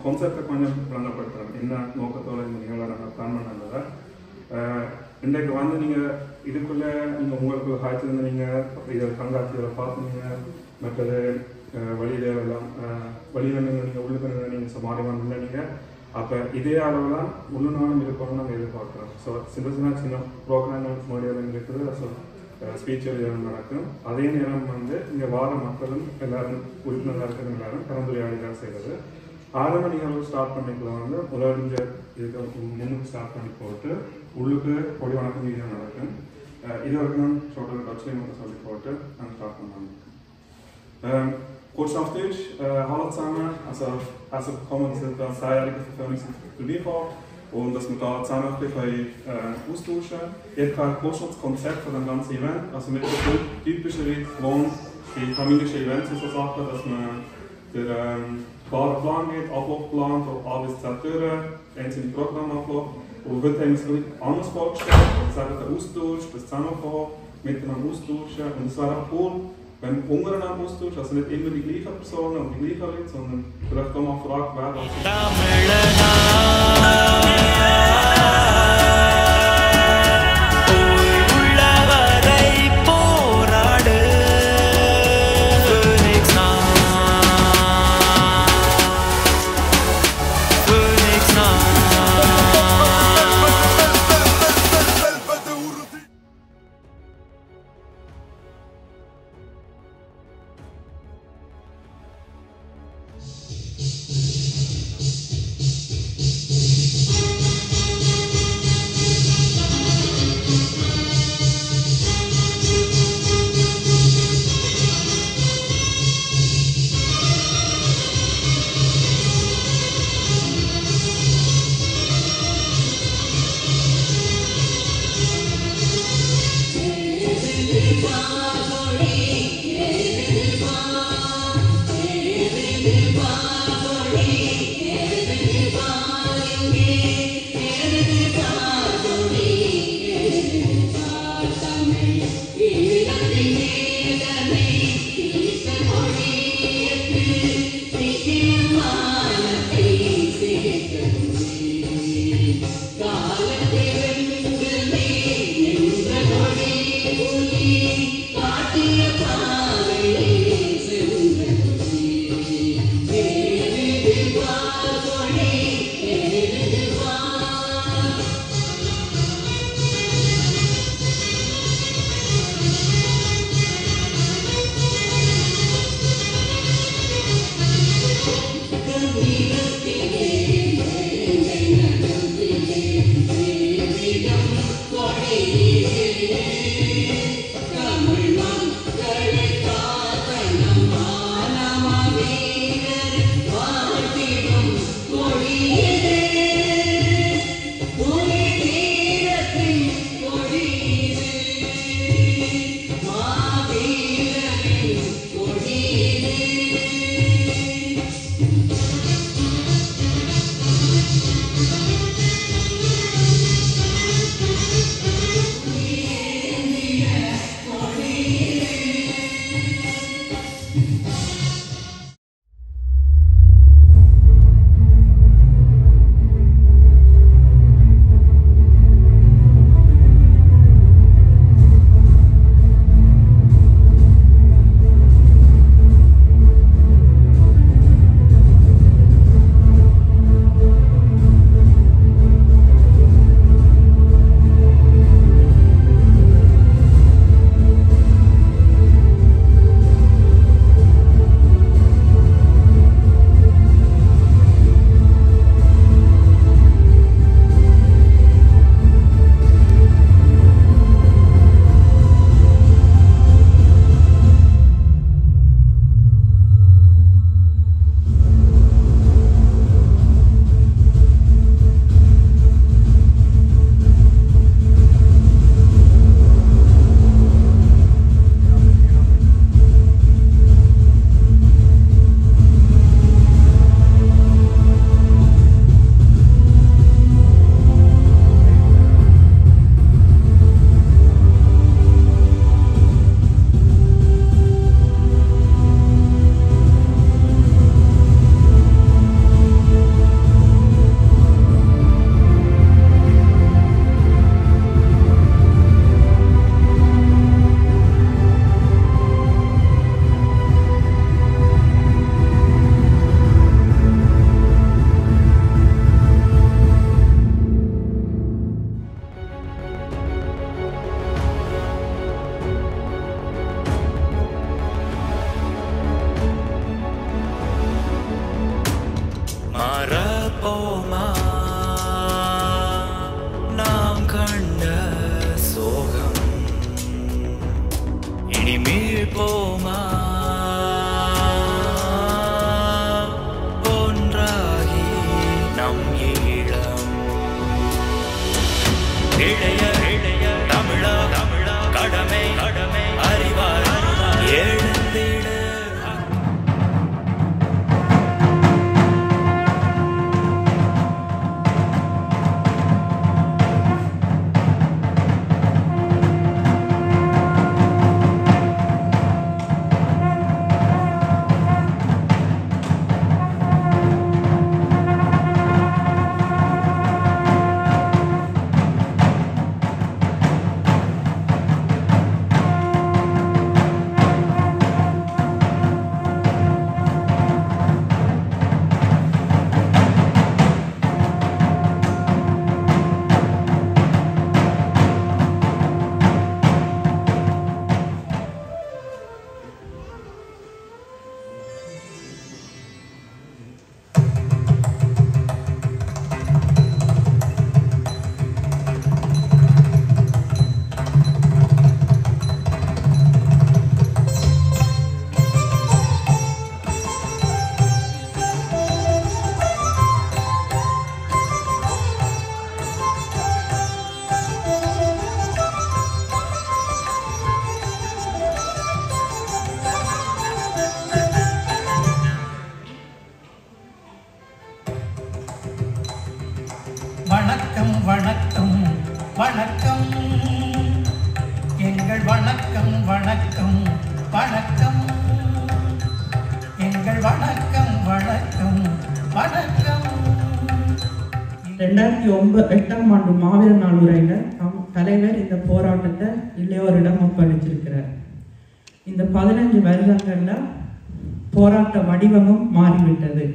கான்செப்டை கொஞ்சம் விளங்கப்படுத்துகிறேன். என்ன நோக்கத்தோடு இந்த நிகழ்வை நாங்கள் பிளான் பண்ணதை இன்றைக்கு வந்து நீங்கள் இதுக்குள்ளே நீங்கள் உங்களுக்கு காய்ச்சிருந்து நீங்கள் இதை கண்காட்சிகளை பார்த்துனீங்க, மற்றது வழியில எல்லாம் வழியில் நீங்கள் உள்ளுக்கு நீங்கள் மாறி வந்து நீங்கள் அப்போ இதே அளவில் தான் முழு நாளும் இருக்கணும்னு நாங்கள் எதிர்பார்க்குறோம். ஸோ சின்ன ப்ரோக்ராம்கள் மொழியில் இருக்குது. ஸோ ஸ்பீச் எழுதணும் நடக்கும். அதே நேரம் வந்து இங்கே வார மக்களும் எல்லாரும் உறுப்பினராக இருக்கிற எல்லாரும் கலந்துரையாடல் செய்கிறது. ஆரம்ப நிகழ்வு ஸ்டார்ட் பண்ணிக்கலாம். வந்து முதலஞ்ச இதுக்கு முன்னுக்கு ஸ்டார்ட் பண்ணி போட்டு உள்ளுக்கு பொடி வணக்கம் வீடியோ நடக்கும். இது வரைக்கும் நான் சொல்கிறது டச்சில் மட்டும் சொல்லி போட்டு நாங்கள் ஸ்டார்ட் பண்ணுவோம். Kurz auf Deutsch, hallo zusammen, also herzlich willkommen zu der zweijährigen Verfilmungsinstitut Liefort und dass wir da zusammen ein bisschen austauschen. Ich habe kurz das Konzept von dem ganzen Event, also mit der typischen Form, die familischen Events und so Sachen, dass man den klaren Plan geht, Ablaufplan von A bis Z durch, einzelne Programmablauf. Und heute haben wir es ein anders vorgestellt, das ist der Austausch, das Zusammenkommen, miteinander austauschen und es wäre auch cool, wenn man untereinander austauscht, also nicht immer die gleichen Personen und die gleichen Leute, sondern vielleicht auch mal fragt, wer das Come on, கேட்போமா ஒன்றாகி நம் ஈழம் இளைய இளைய தமிழா தமிழா கடமை கடமை அறிவார் எழுந்திட வணக்கம் வணக்கம் வணக்கம் எங்கள் வணக்கம் வணக்கம் வணக்கம் எங்கள் வணக்கம் வணக்கம் வணக்கம். 2008ஆம் ஆண்டு மாவீரர் நாள் உரையில தலைவர் இந்த போராட்டத்தை இளையோரிடம் ஒப்படைச்சிருக்கிறார். இந்த 15 வருடங்கள்ல போராட்ட வடிவமும் மாறிவிட்டது.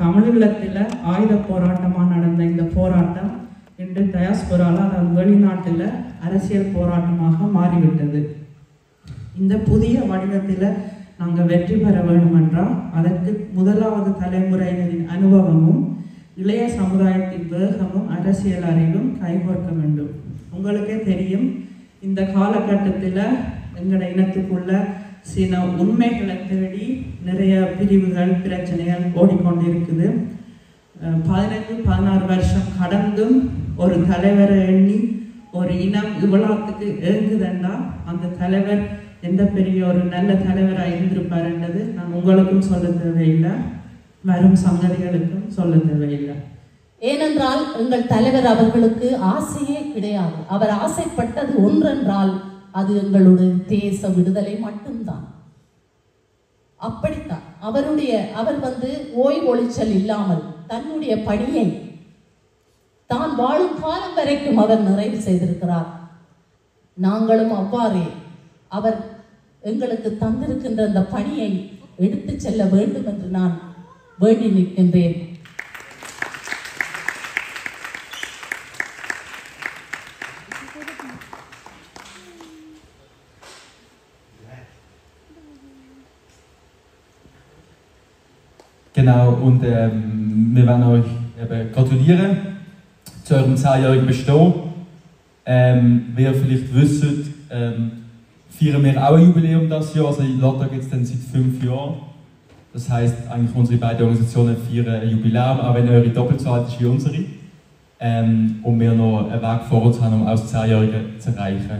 தமிழீழத்தில் ஆயுத போராட்டமாக நடந்த இந்த போராட்டம் இன்று டயாஸ்போரால வெளிநாட்டில் அரசியல் போராட்டமாக மாறிவிட்டது. இந்த புதிய வடிவத்தில் நாங்கள் வெற்றி பெற வேண்டுமென்றால் அதற்கு முதலாவது தலைமுறையினரின் அனுபவமும் இளைய சமுதாயத்தின் வேகமும் அரசியல் அறிவும் கைகோர்க்க வேண்டும். உங்களுக்கே தெரியும், இந்த காலகட்டத்தில் எங்களோட இனத்துக்குள்ள சில உண்மைகளை தேடி நிறைய பிரிவுகள் பிரச்சனைகள் ஓடிக்கொண்டிருக்குது. 15-16 வருஷம் கடந்தும் ஒரு தலைவரை எண்ணி ஒரு இனம் இவ்வளவுக்கு ஏங்குதுன்னா அந்த தலைவர் எந்த பெரிய ஒரு நல்ல தலைவராக இருந்திருப்பாருன்றது நான் உங்களுக்கும் சொல்ல தேவையில்லை, வரும் சங்கதிகளுக்கும் சொல்ல தேவையில்லை. ஏனென்றால் எங்கள் தலைவர் அவர்களுக்கு ஆசையே கிடையாது. அவர் ஆசைப்பட்டது ஒன்றென்றால் அது எங்களுடைய தேச விடுதலை மட்டும்தான். அப்படித்தான் அவர் ஓய்வொழிச்சல் இல்லாமல் தன்னுடைய பணியை தான் வாழும் காலம் வரைக்கும் அவர் நிறைவு செய்திருக்கிறார். நாங்களும் அவ்வாறே அவர் எங்களுக்கு தந்திருக்கின்ற அந்த பணியை எடுத்து செல்ல வேண்டும் என்று நான் வேண்டி நிற்கின்றேன். Genau, und wir wollen euch gratulieren zu eurem 10-jährigen Bestehen. Wie ihr vielleicht wisst, feiern wir auch ein Jubiläum dieses Jahr. Also LATA gibt es dann seit 5 Jahren. Das heisst, eigentlich unsere beiden Organisationen feiern ein Jubiläum, auch wenn eure doppelt so alt ist wie unsere. Und wir noch einen Weg vor uns haben, um auch das 10-Jährige zu erreichen.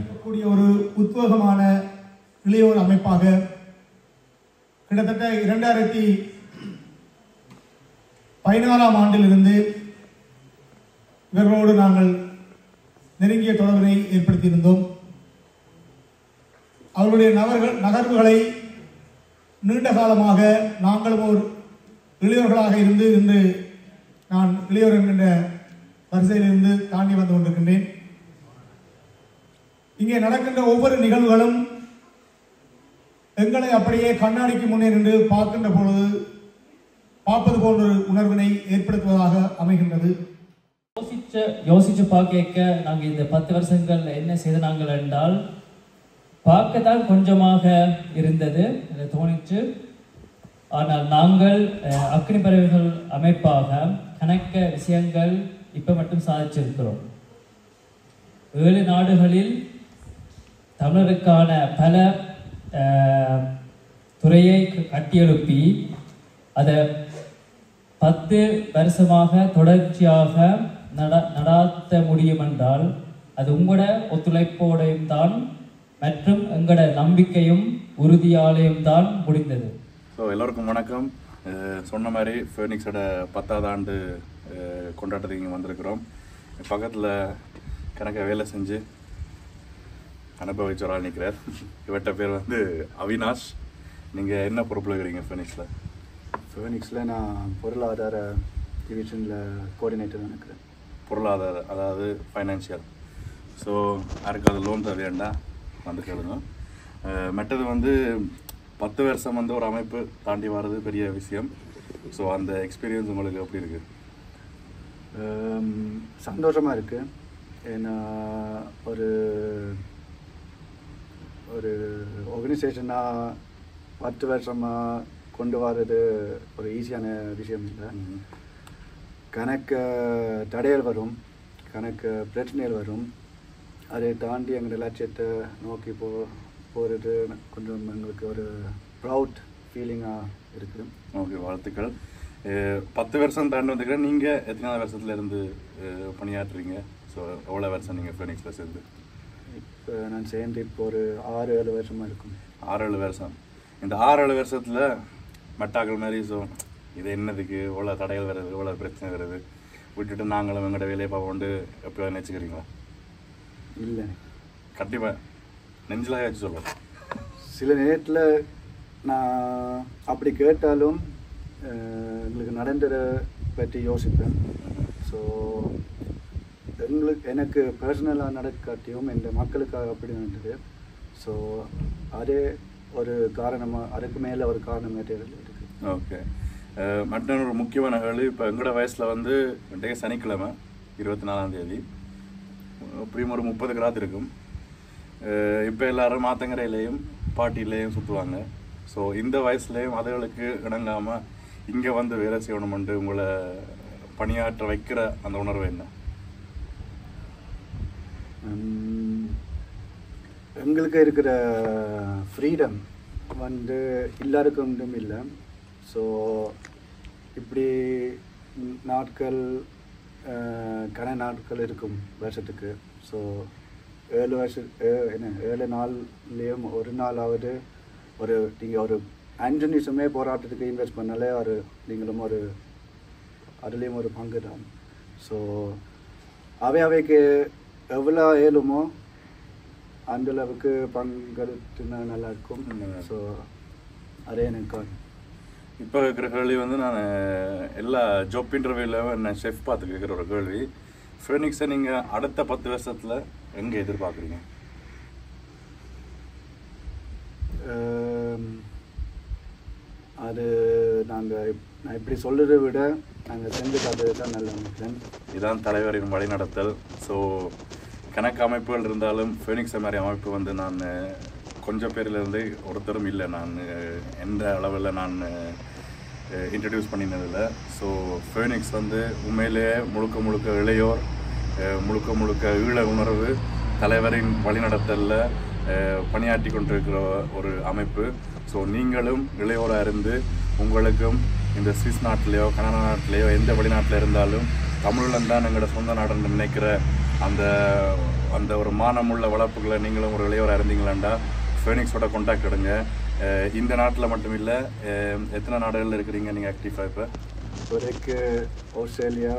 ஒரு உத்வேகமான இளையோர் அமைப்பாக கிட்டத்தட்ட 2016ஆம் ஆண்டிலிருந்து இவர்களோடு நாங்கள் நெருங்கிய தொடர்பினை ஏற்படுத்தியிருந்தோம். அவர்களுடைய நகர்வுகளை நீண்ட காலமாக நாங்களும் ஒரு இளையோர்களாக இருந்து இன்று நான் இளையோர் என்கின்ற வரிசையிலிருந்து தாண்டி வந்து கொண்டிருக்கின்றேன். இங்கே நடக்கின்ற ஒவ்வொரு நிகழ்வுகளும் எங்களை அப்படியே கண்ணாடிக்கு முன்னே நின்று பார்ப்பது போன்ற ஒரு உணர்வினை ஏற்படுத்துவதாக அமைகின்றது. யோசிச்சு பார்க்க நாங்கள் இந்த 10 வருஷங்கள் என்ன செய்தாங்கள் என்றால் பார்க்கத்தான் கொஞ்சமாக இருந்தது என்று தோணிச்சு. ஆனால் நாங்கள் அக்னி பறவைகள் அமைப்பாக கணக்க விஷயங்கள் இப்போ மட்டும் சாதிச்சிருக்கிறோம். 7 நாடுகளில் தமிழருக்கான பல துறையை கட்டியெழுப்பி அதை 10 வருஷமாக தொடர்ச்சியாக நடாத்த முடியும் என்றால் அது உங்களோட ஒத்துழைப்போடையும் தான் மற்றும் எங்களோட நம்பிக்கையும் உறுதியாலையும் தான் முடிந்தது. ஸோ எல்லோருக்கும் வணக்கம். சொன்ன மாதிரி ஃபேனிக்ஸோட 10வது ஆண்டு கொண்டாட்டத்துக்கு இங்கே வந்திருக்கிறோம். பக்கத்தில் கணக்க வேலை செஞ்சு அனுபவிச்ச ஒரு ஆள் நிற்கிறார். இவர்கிட்ட பேர் வந்து அவினாஷ். நீங்கள் என்ன பொறுப்பில் இருக்கிறீங்க ஃபேனிக்ஸில்? ஃபேனிக்ஸில் நான் பொருளாதார டிவிஷனில் கோஆர்டினேட்டர் நினைக்கிறேன். பொருளாதார, அதாவது ஃபைனான்சியல். ஸோ யாருக்காவது லோன் தேவையாண்டா வந்து கேளுங்க. மற்றது வந்து 10 வருஷம் வந்து ஒரு அமைப்பு தாண்டி வர்றது பெரிய விஷயம். ஸோ அந்த எக்ஸ்பீரியன்ஸ் உங்களுக்கு எப்படி இருக்குது? சந்தோஷமாக இருக்குது. ஏன்னா ஒரு ஒரு ஆர்கனைசேஷனாக 10 வருஷமாக கொண்டு வர்றது ஒரு ஈஸியான விஷயம் இல்லை. கணக்கு தடைகள் வரும், கணக்கு பிரச்சனைகள் வரும். அதை தாண்டி எங்களோட லட்சியத்தை நோக்கி போகிறது கொஞ்சம் எங்களுக்கு ஒரு ப்ரவுட் ஃபீலிங்காக இருக்குது. ஓகே, வாழ்த்துக்கள். 10 வருஷம் தாண்டி வந்துக்கிறேன். நீங்கள் எத்தனாவது வருஷத்துல இருந்து பணியாற்றுறீங்க? ஸோ எவ்வளோ வருஷம் நீங்கள் ஃபேனிக்ஸில் சேர்ந்து? இப்போ நான் சேர்ந்து இப்போ ஒரு 6-7 வருஷமாக இருக்கும். 6-7 வருஷம். இந்த 6-7 வருஷத்தில் மட்டாக்கள் மாதிரி ஸோ இது என்னதுக்கு இவ்வளோ தடைகள் வருது, இவ்வளோ பிரச்சனை வருது, விட்டுட்டு நாங்களும் எங்களோட வேலையை பார்ப்போண்டு எப்போ நினச்சிக்கிறீங்களா? இல்லை, கண்டிப்பாக நெஞ்சில் வச்சு சொல்லுவேன். சில நேரத்தில் நான் அப்படி கேட்டாலும் எங்களுக்கு நடந்ததை பற்றி யோசிப்பேன். ஸோ எனக்கு பர்சனலாக நடக்காட்டியும் இந்த மக்களுக்காக அப்படி நடந்தது. ஸோ அதே ஒரு காரணமாக, அதுக்கு மேலே ஒரு காரணம் இருக்குது. ஓகே, மற்ற ஒரு முக்கியமான கேள்வி. இப்போ எங்களோட வயசில் வந்து இன்றைக்கு சனிக்கிழமை 24ஆம் தேதி எப்படியும் ஒரு 30 கிராத் இருக்கும். இப்போ எல்லோரும் மாத்தங்கரையிலையும் பாட்டிலையும் சுற்றுவாங்க. ஸோ இந்த வயசுலேயும் அதுகளுக்கு இணங்காமல் இங்கே வந்து வேலை செய்யணுமென்று உங்களை பணியாற்ற வைக்கிற அந்த உணர்வு என்ன? எங்களுக்கு இருக்கிற ஃப்ரீடம் வந்து எல்லாருக்கும் இல்லை. ஸோ இப்படி நாட்கள் நாட்கள் இருக்கும் வருஷத்துக்கு. ஸோ 7 நாள்லேயும் ஒரு நாளாவது ஒரு நீங்கள் ஒரு 5 நிமிஷமே போராட்டத்துக்கு இன்வெஸ்ட் பண்ணாலே நீங்களும் அதுலேயும் ஒரு பங்கு தான். ஸோ அவைக்கு எவ்வளோ ஏழுமோ அந்தளவுக்கு பங்கெடுத்துனா நல்லாயிருக்கும். ஸோ அதே எனக்கு இப்போ இருக்கிற கேள்வி வந்து நான் எல்லா ஜாப் இன்டர்வியூவில் நான் ஷெஃப் பார்த்து கேட்குற ஒரு கேள்வி. ஃபேனிக்ஸை நீங்கள் அடுத்த 10 வருஷத்தில் எங்கே எதிர்பார்க்குறீங்க? அது நான் இப்படி சொல்கிறத விட நாங்கள் செஞ்சு காட்டுறது தான் நல்ல நினைக்கிறேன். இதுதான் தலைவரின் வழிநடத்தல். ஸோ கணக்கு அமைப்புகள் இருந்தாலும் ஃபேனிக்ஸை மாதிரி அமைப்பு வந்து நான் கொஞ்சம் பேரிலிருந்து ஒருத்தரும் இல்லை. நான் எந்த அளவில் நான் இன்ட்ரடியூஸ் பண்ணினதில்லை. ஸோ ஃபேனிக்ஸ் வந்து உண்மையிலேயே முழுக்க இளையோர், முழுக்க ஈழ உணர்வு, தலைவரின் வழிநடத்தலில் பணியாற்றி கொண்டிருக்கிற ஒரு அமைப்பு. ஸோ நீங்களும் இளையோராக இருந்து உங்களுக்கும் இந்த சுவிஸ் நாட்டிலேயோ கனடா நாட்டிலேயோ எந்த வெளிநாட்டில் இருந்தாலும் தமிழில் தான் எங்களோட சொந்த நாடுன்னு நினைக்கிற அந்த ஒரு மானமுள்ள வளர்ப்புகளை நீங்களும் ஒரு இளையோராக இருந்தீங்களாண்டா ஃபேனிக்ஸோட கான்டாக்ட் எடுங்க. இந்த நாட்டில் மட்டும் இல்லை, எத்தனை நாடுகளில் இருக்கிறீங்க நீங்கள் ஆக்டிவாக? இப்போ இப்போதைக்கு ஆஸ்திரேலியா,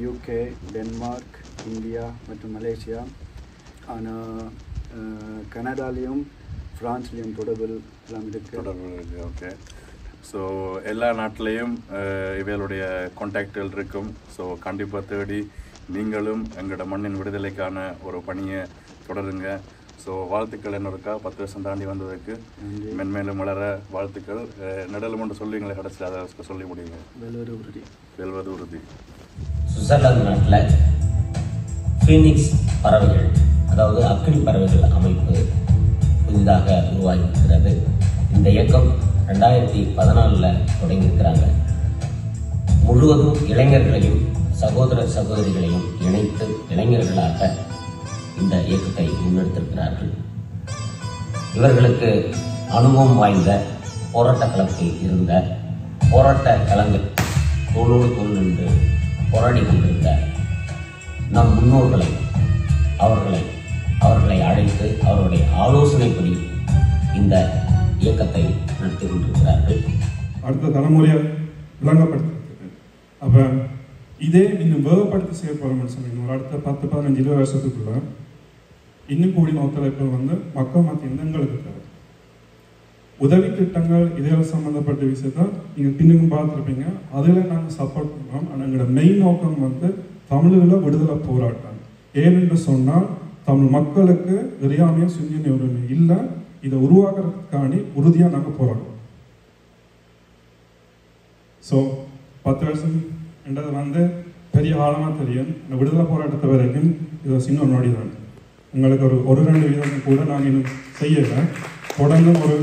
UK, டென்மார்க், இந்தியா மற்றும் மலேசியா. ஆனால் கனடாலேயும் ஃப்ரான்ஸ்லேயும் தொடர்பு இருக்குது. ஓகே, ஸோ எல்லா நாட்டிலையும் இவைகளுடைய கான்டாக்டுகள் இருக்கும். ஸோ கண்டிப்பாக தேடி நீங்களும் எங்களோட மண்ணின் விடுதலைக்கான ஒரு பணியை தொடருங்க. ஸோ வாழ்த்துக்கள் என்னொருக்கா 10 வருஷம் தாண்டி வந்ததுக்கு மென்மேலும் வளர வாழ்த்துக்கள். நெடலும் ஒன்று சொல்லுவீங்களே கடைசியில், அதை சொல்லி முடியுங்க. வெல்வது உறுதி. சுவிட்சர்லாந்து நாட்டில் ஃபீனிக்ஸ் பறவைகள், அதாவது அக்கினி பறவைகள் அமைப்பு புதிதாக உருவாகியிருக்கிறது. இந்த இயக்கம் 2014 தொடங்கியிருக்கிறாங்க. முழுவதும் இளைஞர்களையும் சகோதரிகளையும் இணைத்து இளைஞர்களாக இந்த இயக்கத்தை முன்னெடுத்திருக்கிறார்கள். இவர்களுக்கு அனுபவம் வாய்ந்த போராட்ட களத்தில் இருந்த போராட்ட களங்கள் தோளோடு தோள் நின்று போராடி கொண்டிருந்த நம் முன்னோர்களை அவர்களை அழைத்து அவருடைய ஆலோசனைப்படி இந்த இயக்கத்தை நடத்தி கொண்டிருக்கிறார்கள். அடுத்த தலைமுறையை விளங்கப்படுத்துறதுக்கு அப்போ இதே இன்னும் வேகப்படுத்தி செயல்படணும்னு சொன்னீங்க. ஒரு அடுத்த 10-15-20 வருஷத்துக்குள்ள இன்னும் கூடின ஒத்துழைப்பு மக்கள் மத்திய எங்களுக்கு தேவை. உதவி திட்டங்கள் இதே சம்பந்தப்பட்ட விஷயத்த நீங்கள் பின்னுக்கும் பார்த்துருப்பீங்க. அதில் நாங்கள் சப்போர்ட் பண்ணுறோம். ஆனால் எங்களோட மெயின் நோக்கம் தமிழில் விடுதலை போராட்டம். ஏனென்று சொன்னால் தமிழ் மக்களுக்கு தெரியாமைய சுஞ்சினி உரிமை இல்லை. இதை உருவாக்குறதுக்காண்டி உறுதியாக நாங்கள் போராடுவோம். ஸோ 10 வருஷம் என்றது பெரிய ஆழமாக தெரியும். இந்த விடுதலை போராட்டத்தை வரைக்கும் இது சின்ன நொடி தான். உங்களுக்கு ஒரு 2 வீதம் கூட நாங்கள் இன்னும் செய்யலை. தொடர்ந்து ஒரு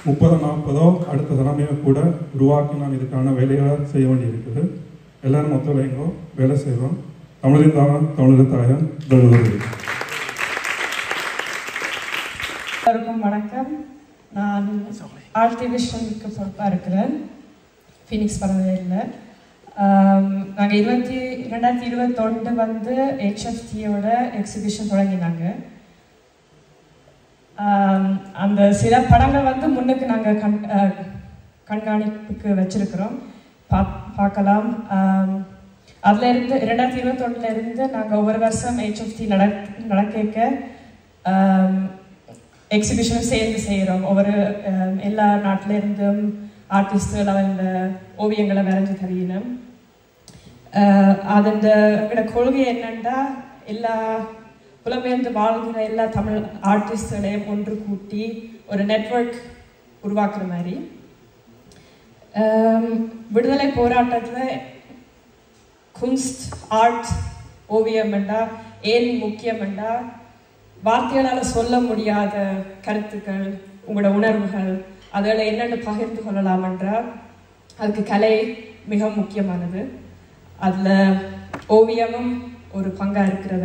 30-40 அடுத்த தலைமையை கூட உருவாக்கி நான் இதுக்கான வேலைகளை செய்ய வேண்டி இருக்குது. எல்லாரும் ஒத்துழைங்கோ, வேலை செய்வோம். தமிழின் தானம் தமிழக தாயம் வெல்வது. எல்லாருக்கும் வணக்கம். நான் ஆர்ட் டிவிஷனுக்கு பொறுப்பாக இருக்கிறேன் ஃபீனிக்ஸ் பறவையில். நாங்கள் 2021 HFTயோட எக்ஸிபிஷன் தொடங்கினாங்க. அந்த சில படங்கள் முன்னுக்கு நாங்கள் கண்காணிப்புக்கு வச்சிருக்கிறோம், பார்க்கலாம். அதில் இருந்து 2021 நாங்கள் ஒவ்வொரு வருஷம் HFT நடக்க எக்ஸிபிஷனும் சேர்ந்து செய்கிறோம். ஒவ்வொரு எல்லா நாட்டிலேருந்தும் ஆர்டிஸ்ட்கள் அவங்க ஓவியங்களை வரைஞ்சி தரணும். அதோட எங்களோட கொள்கை என்னென்னா எல்லா புலம்பெயர்ந்து வாழ்கிற எல்லா தமிழ் ஆர்டிஸ்ட்களையும் ஒன்று கூட்டி ஒரு நெட்வொர்க் உருவாக்குற மாதிரி. விடுதலை போராட்டத்தில் குன்ஸ்ட் ஆர்ட் ஓவியம் என்றால் ஏன் முக்கியம் என்றால் வார்த்தைகளால் சொல்ல முடியாத கருத்துக்கள், உங்களோட உணர்வுகள், அதில் என்னென்னு பகிர்ந்து கொள்ளலாம் என்றால் அதுக்கு கலை மிக முக்கியமானது. அதில் ஓவியமும் ஒரு பங்காக இருக்கிறத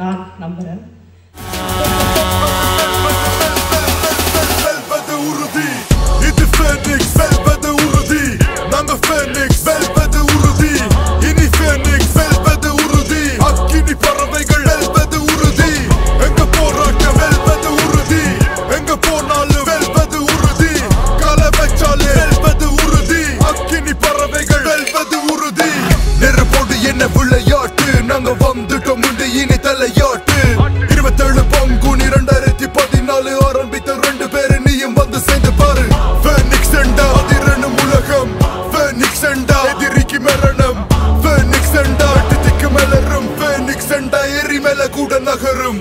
நான் நம்புகிறேன்.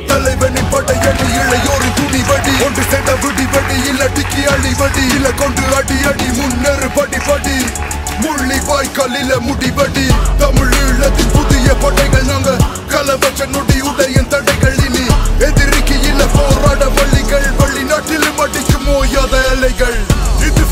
தலைவனின் படையடி இளையோரின் துணிவடி ஒன்று சென்ற விடிவடி இல்லடிக்கு அழிவடி இல்ல கொண்டு அடி அடி முன்னேறு படி படி முள்ளி வாய்க்காலில முடிவடி தமிழ் ஈழத்தின் புதிய படைகள் நாங்க கலவச்ச நொடி உடையின் தடைகள் இனி எதிரிக்கு இல்ல போராட வழிகள் வெளிநாட்டிலும் அடிக்கும் ஓயாத அலைகள் இது